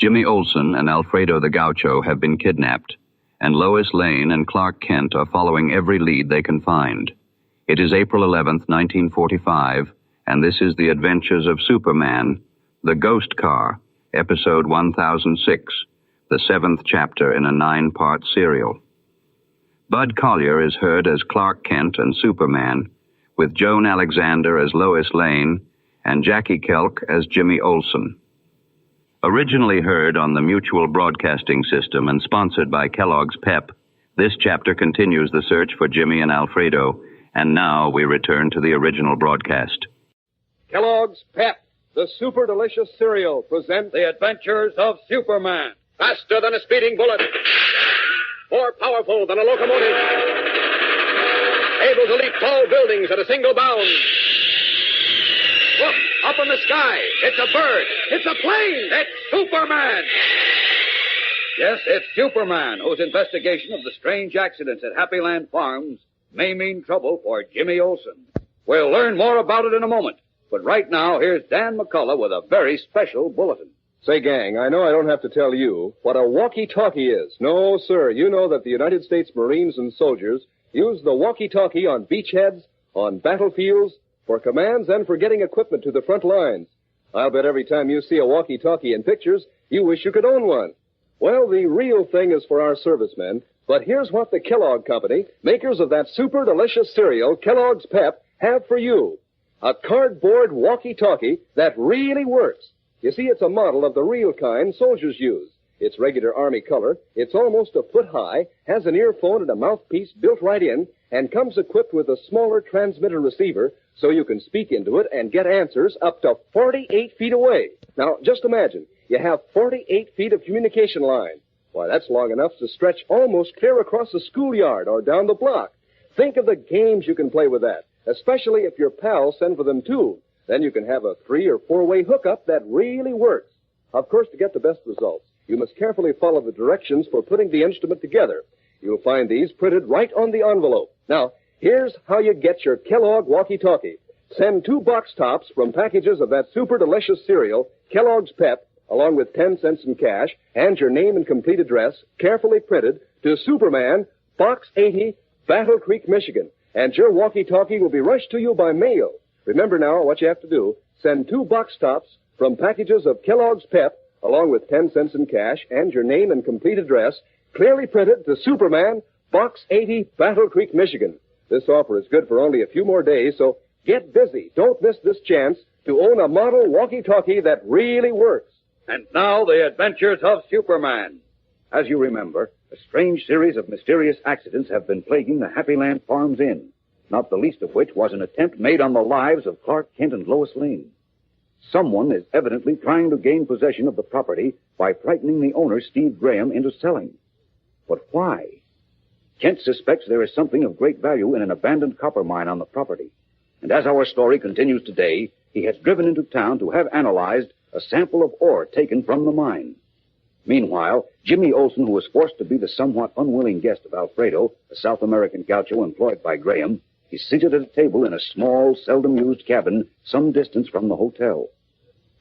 Jimmy Olsen and Alfredo the Gaucho have been kidnapped, and Lois Lane and Clark Kent are following every lead they can find. It is April 11th, 1945, and this is The Adventures of Superman, The Ghost Car, episode 1006, the 7th chapter in a 9-part serial. Bud Collyer is heard as Clark Kent and Superman, with Joan Alexander as Lois Lane and Jackie Kelk as Jimmy Olsen. Originally heard on the Mutual Broadcasting System and sponsored by Kellogg's Pep, this chapter continues the search for Jimmy and Alfredo, and now we return to the original broadcast. Kellogg's Pep, the super delicious cereal, presents The Adventures of Superman. Faster than a speeding bullet. More powerful than a locomotive. Able to leap tall buildings at a single bound. Look, up in the sky. It's a bird. It's a plane. It's Superman. Yes, it's Superman, whose investigation of the strange accidents at Happy Land Farms may mean trouble for Jimmy Olsen. We'll learn more about it in a moment. But right now, here's Dan McCullough with a very special bulletin. Say, gang, I know I don't have to tell you what a walkie-talkie is. No, sir, you know that the United States Marines and soldiers use the walkie-talkie on beachheads, on battlefields, for commands and for getting equipment to the front lines. I'll bet every time you see a walkie-talkie in pictures, you wish you could own one. Well, the real thing is for our servicemen, but here's what the Kellogg Company, makers of that super delicious cereal, Kellogg's Pep, have for you. A cardboard walkie-talkie that really works. You see, it's a model of the real kind soldiers use. It's regular Army color, it's almost a foot high, has an earphone and a mouthpiece built right in, and comes equipped with a smaller transmitter receiver so you can speak into it and get answers up to 48 feet away. Now, just imagine, you have 48 feet of communication line. Why, that's long enough to stretch almost clear across the schoolyard or down the block. Think of the games you can play with that, especially if your pals send for them too. Then you can have a 3- or 4-way hookup that really works. Of course, to get the best results, you must carefully follow the directions for putting the instrument together. You'll find these printed right on the envelope. Now, here's how you get your Kellogg walkie-talkie. Send 2 box tops from packages of that super delicious cereal, Kellogg's Pep, along with 10 cents in cash, and your name and complete address, carefully printed, to Superman, Box 80, Battle Creek, Michigan. And your walkie-talkie will be rushed to you by mail. Remember now what you have to do. Send 2 box tops from packages of Kellogg's Pep, along with 10 cents in cash, and your name and complete address, clearly printed to Superman, Box 80, Battle Creek, Michigan. This offer is good for only a few more days, so get busy. Don't miss this chance to own a model walkie-talkie that really works. And now, The Adventures of Superman. As you remember, a strange series of mysterious accidents have been plaguing the Happy Land Farms Inn, not the least of which was an attempt made on the lives of Clark Kent and Lois Lane. Someone is evidently trying to gain possession of the property by frightening the owner, Steve Graham, into selling. But why? Kent suspects there is something of great value in an abandoned copper mine on the property. And as our story continues today, he has driven into town to have analyzed a sample of ore taken from the mine. Meanwhile, Jimmy Olsen, who was forced to be the somewhat unwilling guest of Alfredo, a South American gaucho employed by Graham, is seated at a table in a small, seldom-used cabin some distance from the hotel.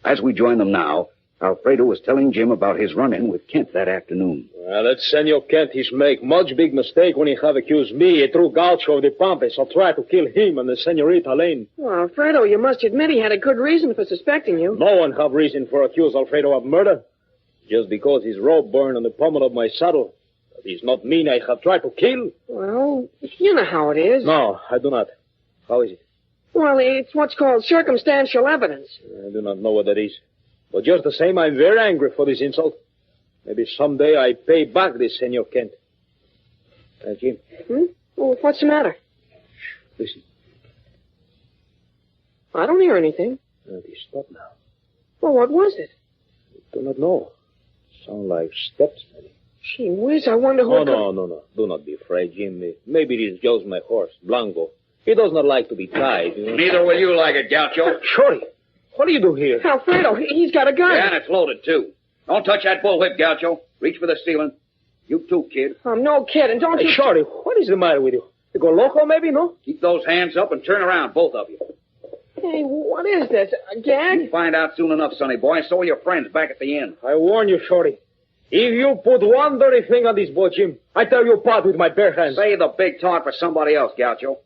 As we join them now, Alfredo is telling Jim about his run-in with Kent that afternoon. Well, that Senor Kent, he's make much big mistake when he have accused me, a true gaucho of the Pampas, of try to kill him and the Senorita Lane. Well, Alfredo, you must admit he had a good reason for suspecting you. No one have reason for accuse Alfredo of murder. Just because his robe burned on the pommel of my saddle. That is not mean I have tried to kill. Well, you know how it is. No, I do not. How is it? Well, it's what's called circumstantial evidence. I do not know what that is. But just the same, I'm very angry for this insult. Maybe someday I pay back this Senor Kent. Jim. Well, what's the matter? Listen. I don't hear anything. It is stopped now. Well, what was it? I do not know. Sound like steps, maybe. Gee whiz, I wonder who... Oh, no. Do not be afraid, Jim. Maybe it is just my horse, Blanco. He does not like to be tied, you know. Neither will you like it, Gaucho. Shorty, what do you do here? Alfredo, he's got a gun. Yeah, and it's loaded, too. Don't touch that bullwhip, Gaucho. Reach for the ceiling. You too, kid. I'm no kid, and don't Hey, you... Shorty, what is the matter with you? You go loco, maybe, no? Keep those hands up and turn around, both of you. Hey, what is this? A gag? You'll find out soon enough, sonny boy. So will your friends back at the inn. I warn you, Shorty. If you put one dirty thing on this boy, Jim, I tell you apart with my bare hands. Save the big talk for somebody else, Gaucho.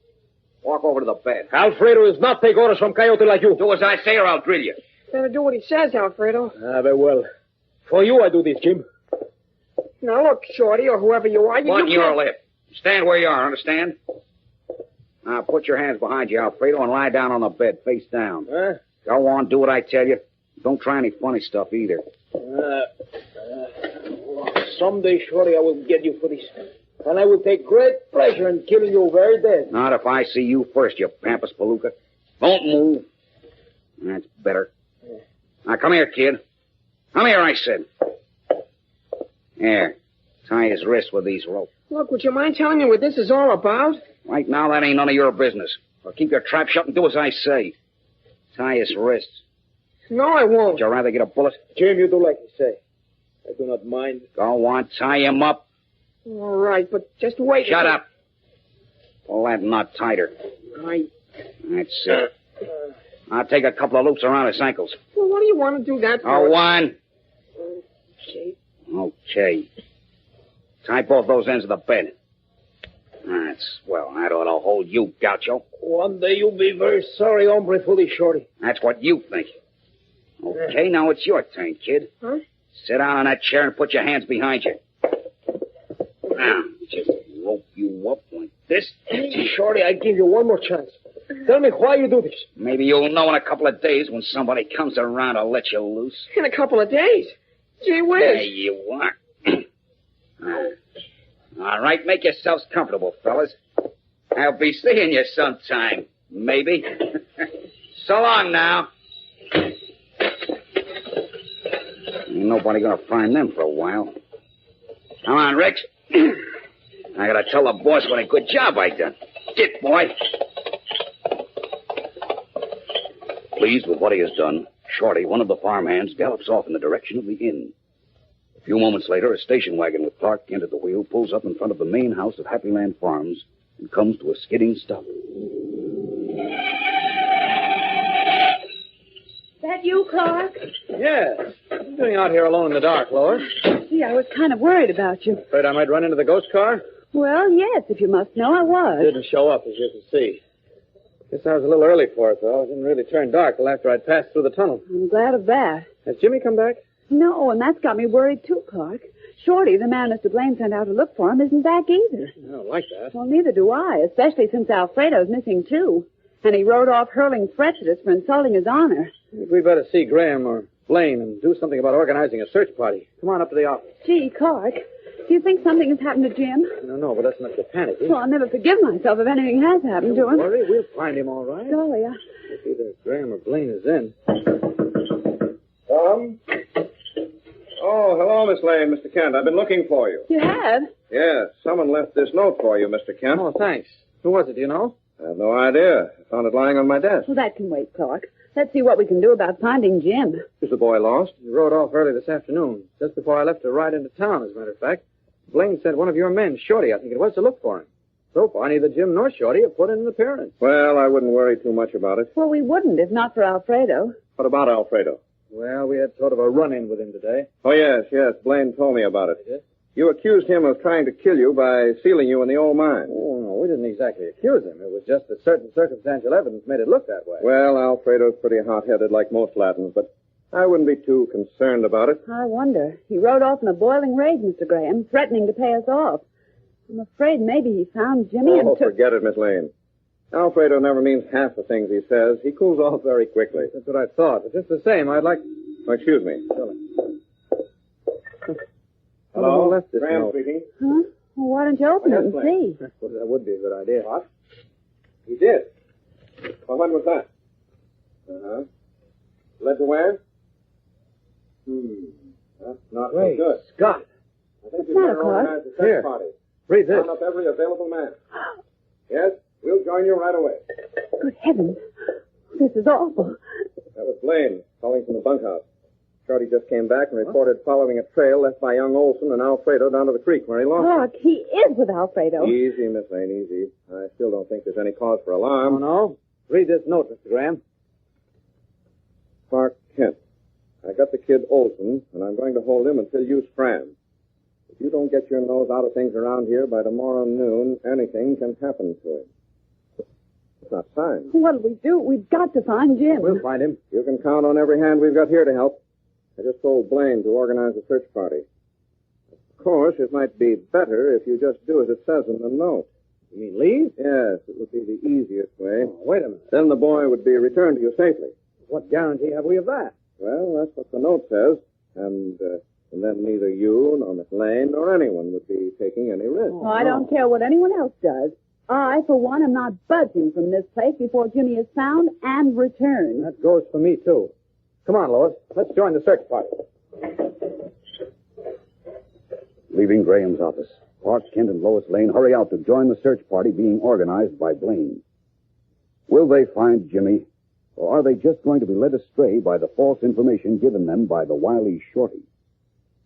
Walk over to the bed. Alfredo does not take orders from coyote like you. Do as I say or I'll drill you. Better do what he says, Alfredo. Ah, very well. For you, I do this, Jim. Now, look, Shorty, or whoever you are, Button you your can't... lip. Stand where you are, understand? Now, put your hands behind you, Alfredo, and lie down on the bed, face down. Huh? Go on, do what I tell you. Don't try any funny stuff, either. Someday, Shorty, I will get you for this. And I will take great pleasure in killing you very dead. Not if I see you first, you pampas palooka. Don't move. That's better. Now, come here, kid. Come here, I said. Here. Tie his wrist with these ropes. Look, would you mind telling me what this is all about? Right now, that ain't none of your business. So keep your trap shut and do as I say. Tie his wrists. No, I won't. Would you rather get a bullet? Jim, you do like you say. I do not mind. Go on, tie him up. All right, but just wait. Shut up. Pull that knot tighter. Right. That's it. I'll take a couple of loops around his ankles. Well, what do you want to do that for? Oh, one. Okay. Okay. Tie both those ends of the bed. That's swell. That ought to hold you, Gaucho. One day you'll be very sorry, hombre, for this, Shorty. That's what you think. Okay, now it's your turn, kid. Huh? Sit down on that chair and put your hands behind you. Now, just rope you up like this. Shorty, I give you one more chance. Tell me why you do this. Maybe you'll know in a couple of days when somebody comes around to let you loose. In a couple of days. Gee whiz. There you are. All right, make yourselves comfortable, fellas. I'll be seeing you sometime, maybe. So long now. Ain't nobody gonna find them for a while. Come on, Rex. I gotta tell the boss what a good job I done. Get, boy. Pleased with what he has done, Shorty, one of the farmhands, gallops off in the direction of the inn. A few moments later, a station wagon with Clark Kent at the wheel pulls up in front of the main house of Happy Land Farms and comes to a skidding stop. That you, Clark? Yes. What are you doing out here alone in the dark, Lois? Gee, I was kind of worried about you. Afraid I might run into the ghost car? Well, yes, if you must know, I was. Didn't show up, as you can see. Guess I was a little early for it, though. It didn't really turn dark till after I'd passed through the tunnel. I'm glad of that. Has Jimmy come back? No, and that's got me worried, too, Clark. Shorty, the man Mr. Blaine sent out to look for him, isn't back either. I don't like that. Well, neither do I, especially since Alfredo's missing, too. And he rode off hurling threats at us for insulting his honor. I think we'd better see Graham or Blaine and do something about organizing a search party. Come on up to the office. Gee, Clark, do you think something has happened to Jim? I don't know, but that's not to panic. Well, I'll never forgive myself if anything has happened to him. Don't worry, we'll find him all right. Golly, If either Graham or Blaine is in. Tom? Oh, hello, Miss Lane, Mr. Kent. I've been looking for you. You have? Yes, someone left this note for you, Mr. Kent. Oh, thanks. Who was it, do you know? I have no idea. I found it lying on my desk. Well, that can wait, Clark. Let's see what we can do about finding Jim. Is the boy lost? He rode off early this afternoon, just before I left to ride into town, as a matter of fact. Blaine sent one of your men, Shorty, I think it was, to look for him. So far, neither Jim nor Shorty have put in an appearance. Well, I wouldn't worry too much about it. Well, we wouldn't if not for Alfredo. What about Alfredo? Well, we had sort of a run-in with him today. Oh, yes. Blaine told me about it. Yes? You accused him of trying to kill you by sealing you in the old mine. Oh, no, we didn't exactly accuse him. It was just that certain circumstantial evidence made it look that way. Well, Alfredo's pretty hot-headed like most Latins, but I wouldn't be too concerned about it. I wonder. He rode off in a boiling rage, Mr. Graham, threatening to pay us off. I'm afraid maybe he found Jimmy and took... forget it, Miss Lane. Alfredo never means half the things he says. He cools off very quickly. That's what I thought. But just the same, I'd like... Oh, excuse me. Hello? Who left this Graham note? speaking. Huh? Well, why don't you open it and see? Well, that would be a good idea. What? He did. Well, when was that? Uh-huh. Led to where? That's not so Wait, good. Scott. I think What's you that, better Clark? organize the search Here. party. Read this. Round up every available man. Yes, we'll join you right away. Good heavens. This is awful. That was Blaine, calling from the bunkhouse. Shorty just came back and reported following a trail left by young Olson and Alfredo down to the creek where he lost Clark, he is with Alfredo. him. Easy, Miss Lane, easy. I still don't think there's any cause for Oh, alarm. no? Read this note, Mr. Graham. Clark Kent. I got the kid Olson, and I'm going to hold him until you scram. If you don't get your nose out of things around here by tomorrow noon, anything can happen to him. It's not signed. What'll we do? We've got to find Jim. We'll find him. You can count on every hand we've got here to help. I just told Blaine to organize a search party. Of course, it might be better if you just do as it says in the note. You mean leave? Yes, it would be the easiest way. Oh, wait a minute. Then the boy would be returned to you safely. What guarantee have we of that? Well, that's what the note says. And then neither you nor Miss Lane nor anyone would be taking any risk. Oh, I don't care what anyone else does. I, for one, am not budging from this place before Jimmy is found and returned. That goes for me, too. Come on, Lois. Let's join the search party. Leaving Graham's office, Clark Kent and Lois Lane hurry out to join the search party being organized by Blaine. Will they find Jimmy, or are they just going to be led astray by the false information given them by the wily Shorty?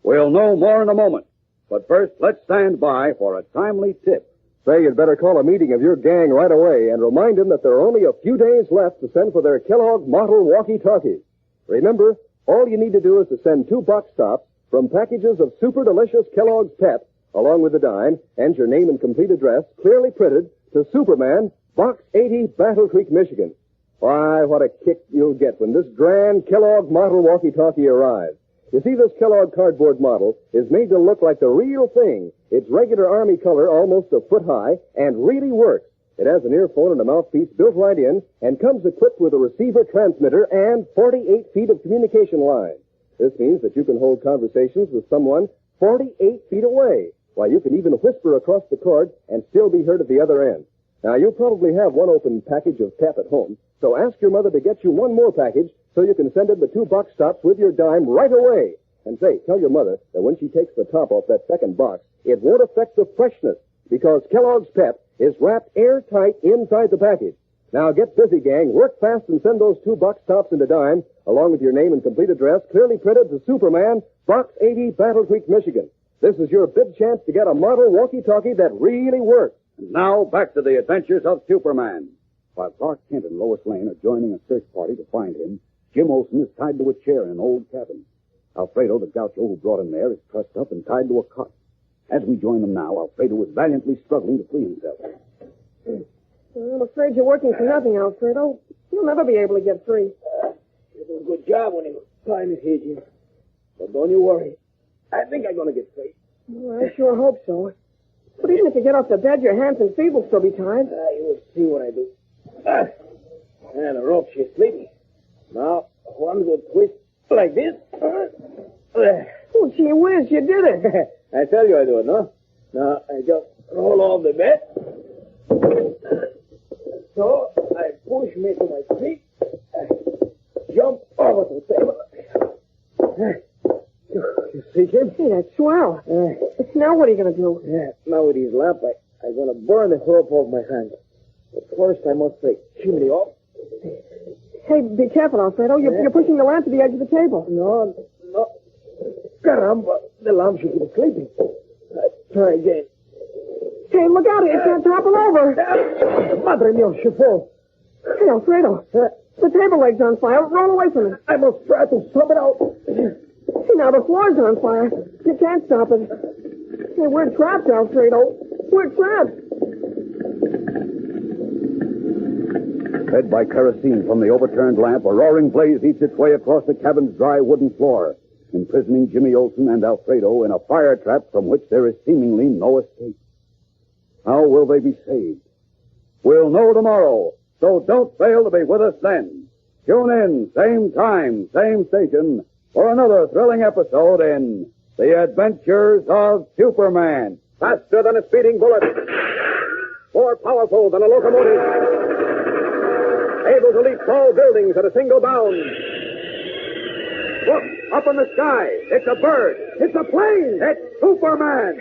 We'll know more in a moment. But first, let's stand by for a timely tip. Say you'd better call a meeting of your gang right away and remind them that there are only a few days left to send for their Kellogg model walkie-talkies. Remember, all you need to do is to send 2 box tops from packages of super delicious Kellogg's Pep, along with the dime, and your name and complete address, clearly printed, to Superman, Box 80, Battle Creek, Michigan. Why, what a kick you'll get when this grand Kellogg model walkie-talkie arrives. You see, this Kellogg cardboard model is made to look like the real thing. It's regular Army color, almost a foot high, and really works. It has an earphone and a mouthpiece built right in, and comes equipped with a receiver transmitter and 48 feet of communication line. This means that you can hold conversations with someone 48 feet away, while you can even whisper across the cord and still be heard at the other end. Now, you probably have one open package of Pep at home, so ask your mother to get you one more package so you can send in the 2 box tops with your dime right away. And say, tell your mother that when she takes the top off that second box, it won't affect the freshness, because Kellogg's Pep is wrapped airtight inside the package. Now get busy, gang. Work fast and send those 2 box tops into dime, along with your name and complete address, clearly printed to Superman, Box 80, Battle Creek, Michigan. This is your big chance to get a model walkie-talkie that really works. And now, back to the adventures of Superman. While Clark Kent and Lois Lane are joining a search party to find him, Jim Olsen is tied to a chair in an old cabin. Alfredo, the gaucho who brought him there, is trussed up and tied to a cot. As we join them now, Alfredo is valiantly struggling to free himself. I'm afraid you're working for nothing, Alfredo. You'll never be able to get free. You did a good job when you tied me here, Jim. But don't you worry. I think I'm going to get free. Well, I sure hope so. But even if you get off the bed, your hands and feet will still be tied. You will see what I do. And the rope, she's sleeping. Now, one good twist like this. Oh, gee whiz, you did it. I tell you I do it, no? Now, I just roll off the bed. So, I push me to my feet. Jump over to the table. You see, Jim? Hey, that's swell. Now what are you going to do? Yeah, now with his lamp, I'm going to burn the rope off my hand. But first, I must take chimney off. Hey, be careful, Alfredo. You're pushing the lamp to the edge of the table. No. Caramba, the lamp should be sleeping. Try again. Hey, look out. It's going to topple over. Madre mia, she falls. Hey, Alfredo. The table leg's on fire. Roll away from it. I must try to stop it out. See, now the floor's on fire. You can't stop it. Hey, we're trapped, Alfredo. We're trapped. Fed by kerosene from the overturned lamp, a roaring blaze eats its way across the cabin's dry wooden floor, imprisoning Jimmy Olsen and Alfredo in a fire trap from which there is seemingly no escape. How will they be saved? We'll know tomorrow, so don't fail to be with us then. Tune in, same time, same station, for another thrilling episode in The Adventures of Superman. Faster than a speeding bullet. More powerful than a locomotive. Able to leap tall buildings at a single bound. Look, up in the sky. It's a bird. It's a plane. It's Superman.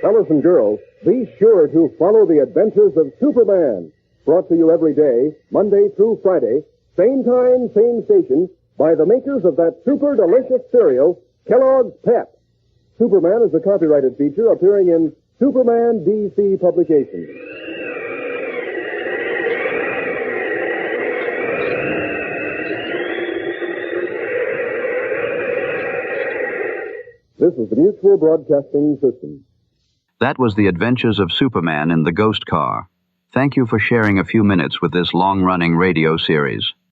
Fellas and girls, be sure to follow the adventures of Superman. Brought to you every day, Monday through Friday, same time, same station, by the makers of that super delicious cereal, Kellogg's Pep. Superman is a copyrighted feature appearing in Superman DC Publications. This is the Mutual Broadcasting System. That was the adventures of Superman in the Ghost Car. Thank you for sharing a few minutes with this long-running radio series.